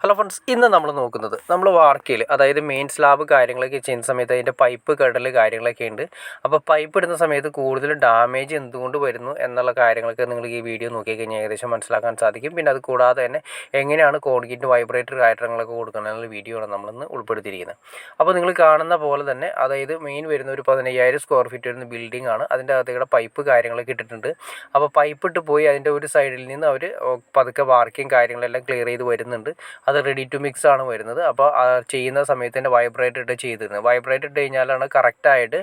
Hello friends, ഇന്ന് നമ്മൾ നോക്കുന്നത് നമ്മൾ വാർക്കയിൽ അതായത് മെയിൻ സ്ലാബ് കാര്യങ്ങളൊക്കെ ചെയ്യുന്ന സമയത്ത് അതിൻ്റെ പൈപ്പ് കടൽ കാര്യങ്ങളൊക്കെ ഉണ്ട്. അപ്പോൾ പൈപ്പ് ഇടുന്ന സമയത്ത് കൂടുതൽ ഡാമേജ് എന്തുകൊണ്ട് വരുന്നു എന്നുള്ള കാര്യങ്ങളൊക്കെ നിങ്ങൾക്ക് ഈ വീഡിയോ നോക്കിക്കഴിഞ്ഞാൽ ഏകദേശം മനസ്സിലാക്കാൻ സാധിക്കും. പിന്നെ അത് കൂടാതെ തന്നെ എങ്ങനെയാണ് കോൺക്രീറ്റ് വൈബ്രേറ്റർ കാര്യങ്ങളൊക്കെ കൊടുക്കുന്നതിനുള്ള വീഡിയോ ആണ് നമ്മളിന്ന് ഉൾപ്പെടുത്തിയിരിക്കുന്നത്. അപ്പോൾ നിങ്ങൾ കാണുന്ന പോലെ തന്നെ അതായത് മെയിൻ വരുന്ന ഒരു 15,000 സ്ക്വയർ ഫീറ്റ് വരുന്ന ബിൽഡിംഗ് ആണ്. അതിൻ്റെ അകത്തേക്ക് പൈപ്പ് കാര്യങ്ങളൊക്കെ ഇട്ടിട്ടുണ്ട്. അപ്പോൾ പൈപ്പ് ഇട്ട് പോയി അതിൻ്റെ ഒരു സൈഡിൽ നിന്ന് അവർ പതുക്കെ വാർക്കിങ് കാര്യങ്ങളെല്ലാം ക്ലിയർ ചെയ്ത് വരുന്നുണ്ട്. അത് റെഡി ടു മിക്സ് ആണ് വരുന്നത്. അപ്പോൾ ചെയ്യുന്ന സമയത്ത് തന്നെ വൈബ്രേറ്റർ ഇട്ട് ചെയ്തിരുന്നത്. വൈബ്രേറ്റർ ഇട്ട് കഴിഞ്ഞാലാണ് കറക്റ്റായിട്ട്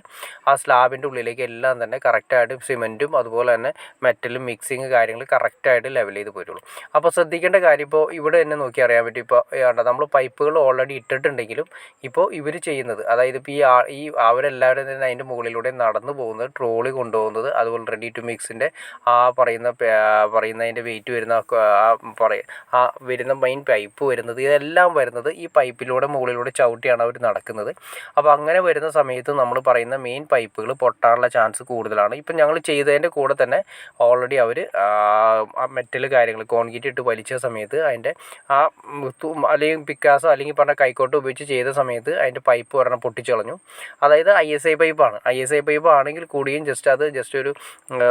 ആ സ്ലാബിൻ്റെ ഉള്ളിലേക്ക് എല്ലാം തന്നെ കറക്റ്റായിട്ട് സിമെൻറ്റും അതുപോലെ തന്നെ മെറ്റലും മിക്സിങ് കാര്യങ്ങൾ കറക്റ്റായിട്ട് ലെവൽ ചെയ്ത് പോരുള്ളൂ. അപ്പോൾ ശ്രദ്ധിക്കേണ്ട കാര്യം ഇപ്പോൾ ഇവിടെ തന്നെ നോക്കി അറിയാൻ പറ്റും. ഇപ്പോൾ നമ്മൾ പൈപ്പുകൾ ഓൾറെഡി ഇട്ടിട്ടുണ്ടെങ്കിലും ഇപ്പോൾ ഇവർ ചെയ്യുന്നത് അതായത് ഇപ്പോൾ ഈ അവരെല്ലാവരും തന്നെ അതിൻ്റെ മുകളിലൂടെ നടന്നു പോകുന്നത്, ട്രോളി കൊണ്ടുപോകുന്നത്, അതുപോലെ റെഡി ടു മിക്സിൻ്റെ പറയുന്നതിൻ്റെ വെയിറ്റ് വരുന്ന വരുന്ന മെയിൻ പൈപ്പ് വരുന്നത്, ഇതെല്ലാം വരുന്നത് ഈ പൈപ്പിലൂടെ മുകളിലൂടെ ചവിട്ടിയാണ് അവർ നടക്കുന്നത്. അപ്പോൾ അങ്ങനെ വരുന്ന സമയത്ത് നമ്മൾ പറയുന്ന മെയിൻ പൈപ്പുകൾ പൊട്ടാനുള്ള ചാൻസ് കൂടുതലാണ്. ഇപ്പം ഞങ്ങൾ ചെയ്തതിൻ്റെ കൂടെ തന്നെ ഓൾറെഡി അവർ മെറ്റൽ കാര്യങ്ങൾ കോൺക്രീറ്റ് ഇട്ട് വലിച്ച സമയത്ത് അതിൻ്റെ അല്ലെങ്കിൽ പിക്കാസോ അല്ലെങ്കിൽ പറഞ്ഞ കൈക്കോട്ട് ഉപയോഗിച്ച് ചെയ്ത സമയത്ത് അതിൻ്റെ പൈപ്പ് ഒരെണ്ണം പൊട്ടിച്ച് കളഞ്ഞു. അതായത് ISI പൈപ്പാണ്. ISI പൈപ്പ് ആണെങ്കിൽ കൂടിയും ജസ്റ്റ് ഒരു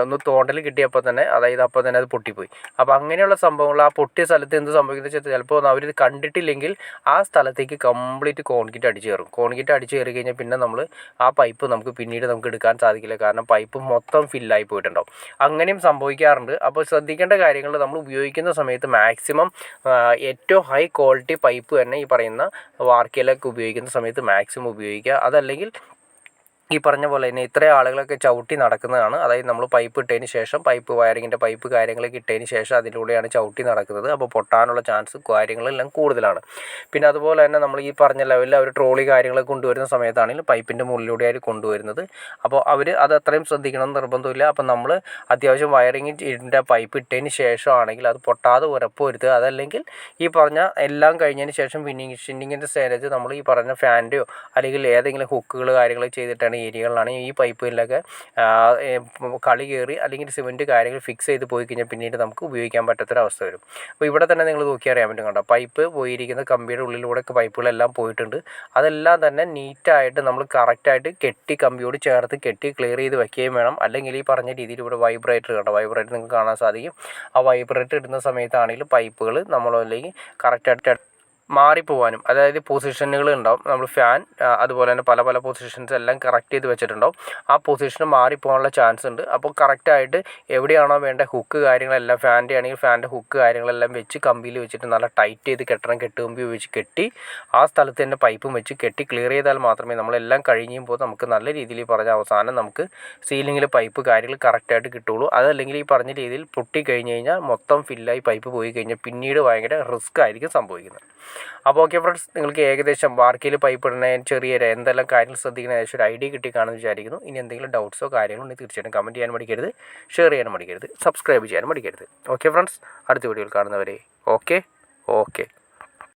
ഒന്ന് തോണ്ടൽ കിട്ടിയപ്പോൾ തന്നെ അപ്പോൾ തന്നെ അത് പൊട്ടിപ്പോയി. അപ്പോൾ അങ്ങനെയുള്ള സംഭവങ്ങൾ ആ പൊട്ടിയ സ്ഥലത്ത് എന്ത് സംഭവിക്കുന്നത് വെച്ചാൽ ചിലപ്പോൾ അവരിത് കണ്ടിട്ടില്ലെങ്കിൽ ആ സ്ഥലത്തേക്ക് കംപ്ലീറ്റ് കോൺക്രീറ്റ് അടിച്ച് കയറും. കോൺക്രീറ്റ് അടിച്ച് കയറി കഴിഞ്ഞാൽ പിന്നെ നമ്മൾ ആ പൈപ്പ് പിന്നീട് നമുക്ക് എടുക്കാൻ സാധിക്കില്ല. കാരണം പൈപ്പ് മൊത്തം ഫില്ലായി പോയിട്ടുണ്ടാവും. അങ്ങനെയും സംഭവിക്കാറുണ്ട്. അപ്പോൾ ശ്രദ്ധിക്കേണ്ട കാര്യങ്ങൾ നമ്മൾ ഉപയോഗിക്കുന്ന സമയത്ത് മാക്സിമം ഏറ്റവും ഹൈ ക്വാളിറ്റി പൈപ്പ് തന്നെ ഈ പറയുന്ന വാർക്കയിലൊക്കെ ഉപയോഗിക്കുന്ന സമയത്ത് മാക്സിമം ഉപയോഗിക്കുക. അതല്ലെങ്കിൽ ഈ പറഞ്ഞ പോലെ തന്നെ ഇത്രയും ആളുകളൊക്കെ ചവിട്ടി നടക്കുന്നതാണ്. അതായത് നമ്മൾ പൈപ്പ് ഇട്ടതിന് ശേഷം പൈപ്പ് വയറിങ്ങിൻ്റെ പൈപ്പ് കാര്യങ്ങളൊക്കെ ഇട്ടതിന് ശേഷം അതിലൂടെയാണ് ചവിട്ടി നടക്കുന്നത്. അപ്പോൾ പൊട്ടാനുള്ള ചാൻസ് കാര്യങ്ങളെല്ലാം കൂടുതലാണ്. പിന്നെ അതുപോലെ തന്നെ നമ്മൾ ഈ പറഞ്ഞ ലെവലിൽ അവർ ട്രോളി കാര്യങ്ങളൊക്കെ കൊണ്ടുവരുന്ന സമയത്താണെങ്കിലും പൈപ്പിൻ്റെ മുകളിലൂടെയാണ് കൊണ്ടുവരുന്നത്. അപ്പോൾ അവർ അത് അത്രയും ശ്രദ്ധിക്കണം നിർബന്ധമില്ല. അപ്പോൾ നമ്മൾ അത്യാവശ്യം വയറിങ്ങിൻ്റെ പൈപ്പ് ഇട്ടതിന് ശേഷമാണെങ്കിൽ അത് പൊട്ടാതെ ഉറപ്പ് വരുത്തുക. അതല്ലെങ്കിൽ ഈ പറഞ്ഞ എല്ലാം കഴിഞ്ഞതിന് ശേഷം ഫിനിഷിങ്ങിൻ്റെ സ്റ്റേജ് നമ്മൾ ഈ പറഞ്ഞ ഫാൻ്റെയോ അല്ലെങ്കിൽ ഏതെങ്കിലും ഹുക്കുകൾ കാര്യങ്ങൾ ചെയ്തിട്ടാണ് ഏരിയകളിലാണ് ഈ പൈപ്പിലൊക്കെ കളി കയറി അല്ലെങ്കിൽ സിമെൻറ്റ് കാര്യങ്ങൾ ഫിക്സ് ചെയ്ത് പോയി കഴിഞ്ഞാൽ പിന്നീട് നമുക്ക് ഉപയോഗിക്കാൻ പറ്റാത്തൊരവസ്ഥ വരും. അപ്പോൾ ഇവിടെ തന്നെ നിങ്ങൾ നോക്കി അറിയാൻ പറ്റും. കണ്ടോ, പൈപ്പ് പോയിരിക്കുന്ന കമ്പിയുടെ ഉള്ളിലൂടെയൊക്കെ പൈപ്പുകളെല്ലാം പോയിട്ടുണ്ട്. അതെല്ലാം തന്നെ നീറ്റായിട്ട് നമ്മൾ കറക്റ്റായിട്ട് കെട്ടി കമ്പിയോട് ചേർത്ത് കെട്ടി ക്ലിയർ ചെയ്ത് വയ്ക്കുകയും വേണം. അല്ലെങ്കിൽ ഈ പറഞ്ഞ രീതിയിൽ ഇവിടെ വൈബ്രേറ്റർ കണ്ടോ, വൈബ്രേറ്റർ നിങ്ങൾക്ക് കാണാൻ സാധിക്കും. ആ വൈബ്രേറ്റർ ഇടുന്ന സമയത്താണെങ്കിലും പൈപ്പുകൾ നമ്മളല്ലെങ്കിൽ കറക്റ്റായിട്ട് മാറിപ്പോവാനും, അതായത് പൊസിഷനുകൾ ഉണ്ടാവും. നമ്മൾ ഫാൻ അതുപോലെ തന്നെ പല പൊസിഷൻസ് എല്ലാം കറക്റ്റ് ചെയ്ത് വെച്ചിട്ടുണ്ടാവും. ആ പൊസിഷൻ മാറിപ്പോകാനുള്ള ചാൻസ് ഉണ്ട്. അപ്പോൾ കറക്റ്റായിട്ട് എവിടെയാണോ വേണ്ട ഹുക്ക് കാര്യങ്ങളെല്ലാം ഫാൻ്റെ ആണെങ്കിൽ ഫാൻ്റെ ഹുക്ക് കാര്യങ്ങളെല്ലാം വെച്ച് കമ്പിയിൽ വെച്ചിട്ട് നല്ല ടൈറ്റ് ചെയ്ത് കെട്ടണം. കെട്ടുകമ്പി വെച്ച് കെട്ടി ആ സ്ഥലത്ത് തന്നെ പൈപ്പും വെച്ച് കെട്ടി ക്ലിയർ ചെയ്താൽ മാത്രമേ നമ്മളെല്ലാം കഴിയുമ്പോൾ നമുക്ക് നല്ല രീതിയിൽ പറഞ്ഞ അവസാനം നമുക്ക് സീലിങ്ങിൽ പൈപ്പ് കാര്യങ്ങൾ കറക്റ്റായിട്ട് കിട്ടുള്ളൂ. അതല്ലെങ്കിൽ ഈ പറഞ്ഞ രീതിയിൽ പൊട്ടി കഴിഞ്ഞ് കഴിഞ്ഞാൽ മൊത്തം ഫില്ലായി പൈപ്പ് പോയി കഴിഞ്ഞാൽ പിന്നീട് ഭയങ്കര റിസ്ക് ആയിരിക്കും സംഭവിക്കുന്നത്. അപ്പോൾ ഓക്കെ ഫ്രണ്ട്സ്, നിങ്ങൾക്ക് ഏകദേശം വാർക്കയിൽ പൈപ്പ് ഇടുന്നതിന് ചെറിയ എന്തെല്ലാം കാര്യങ്ങൾ ശ്രദ്ധിക്കുന്ന ഏകദേശം ഒരു ഐഡിയ കിട്ടിക്കാണെന്ന് വിചാരിക്കുന്നു. ഇനി എന്തെങ്കിലും ഡൗട്ട്സോ കാര്യങ്ങളോ ഉണ്ടെങ്കിൽ തീർച്ചയായിട്ടും കമൻറ്റ് ചെയ്യാൻ മടിക്കരുത്, ഷെയർ ചെയ്യാൻ മടിക്കരുത്, സബ്സ്ക്രൈബ് ചെയ്യാൻ മടിക്കരുത്. ഓക്കെ ഫ്രണ്ട്സ്, അടുത്ത വീഡിയോയിൽ കാണുന്നവരെ ഓക്കെ.